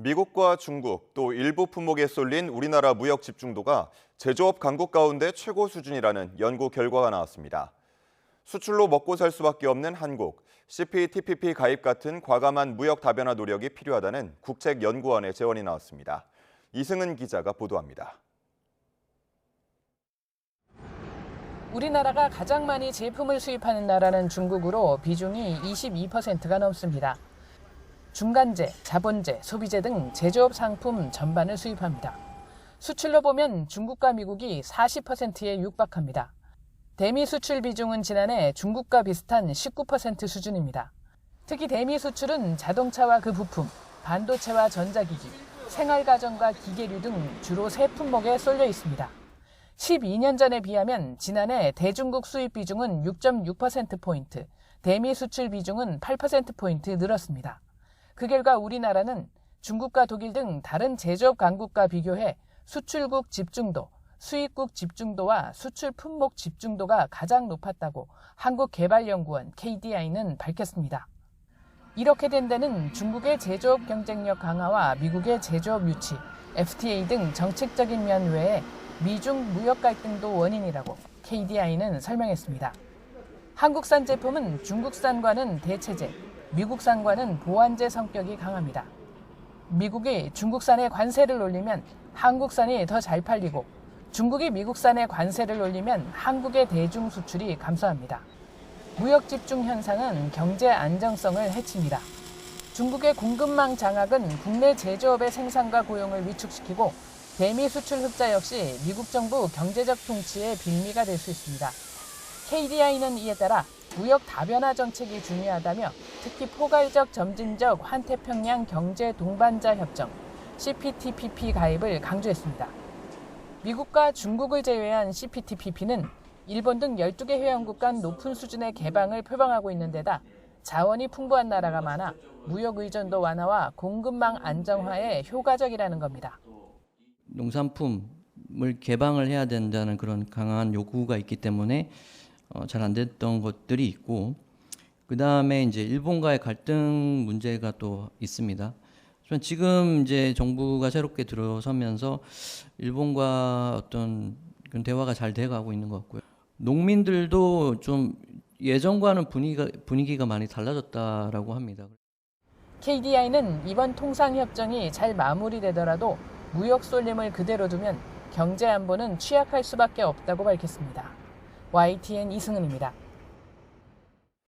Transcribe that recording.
미국과 중국, 또 일부 품목에 쏠린 우리나라 무역 집중도가 제조업 강국 가운데 최고 수준이라는 연구 결과가 나왔습니다. 수출로 먹고 살 수밖에 없는 한국, CPTPP 가입 같은 과감한 무역 다변화 노력이 필요하다는 국책연구원의 제언이 나왔습니다. 이승은 기자가 보도합니다. 우리나라가 가장 많이 제품을 수입하는 나라는 중국으로 비중이 22%가 넘습니다. 중간재, 자본재, 소비재 등 제조업 상품 전반을 수입합니다. 수출로 보면 중국과 미국이 40%에 육박합니다. 대미 수출 비중은 지난해 중국과 비슷한 19% 수준입니다. 특히 대미 수출은 자동차와 그 부품, 반도체와 전자기기, 생활가전과 기계류 등 주로 세 품목에 쏠려 있습니다. 12년 전에 비하면 지난해 대중국 수입 비중은 6.6%포인트, 대미 수출 비중은 8%포인트 늘었습니다. 그 결과 우리나라는 중국과 독일 등 다른 제조업 강국과 비교해 수출국 집중도, 수입국 집중도와 수출 품목 집중도가 가장 높았다고 한국개발연구원 KDI는 밝혔습니다. 이렇게 된 데는 중국의 제조업 경쟁력 강화와 미국의 제조업 유치, FTA 등 정책적인 면 외에 미중 무역 갈등도 원인이라고 KDI는 설명했습니다. 한국산 제품은 중국산과는 대체재, 미국산과는 보완재 성격이 강합니다. 미국이 중국산에 관세를 올리면 한국산이 더 잘 팔리고 중국이 미국산에 관세를 올리면 한국의 대중 수출이 감소합니다. 무역 집중 현상은 경제 안정성을 해칩니다. 중국의 공급망 장악은 국내 제조업의 생산과 고용을 위축시키고 대미 수출 흑자 역시 미국 정부 경제적 통치의 빌미가 될 수 있습니다. KDI는 이에 따라 무역 다변화 정책이 중요하다며 특히 포괄적 점진적 환태평양 경제 동반자 협정 CPTPP 가입을 강조했습니다. 미국과 중국을 제외한 CPTPP는 일본 등 12개 회원국 간 높은 수준의 개방을 표방하고 있는 데다 자원이 풍부한 나라가 많아 무역 의존도 완화와 공급망 안정화에 효과적이라는 겁니다. 농산품을 개방을 해야 된다는 그런 강한 요구가 있기 때문에 잘 안 됐던 것들이 있고, 그 다음에 이제 일본과의 갈등 문제가 또 있습니다. 지금 이제 정부가 새롭게 들어서면서 일본과 어떤 그런 대화가 잘 돼가고 있는 것 같고요. 농민들도 좀 예전과는 분위기가 많이 달라졌다라고 합니다. KDI는 이번 통상협정이 잘 마무리되더라도 무역 쏠림을 그대로 두면 경제 안보는 취약할 수밖에 없다고 밝혔습니다. YTN 이승은입니다.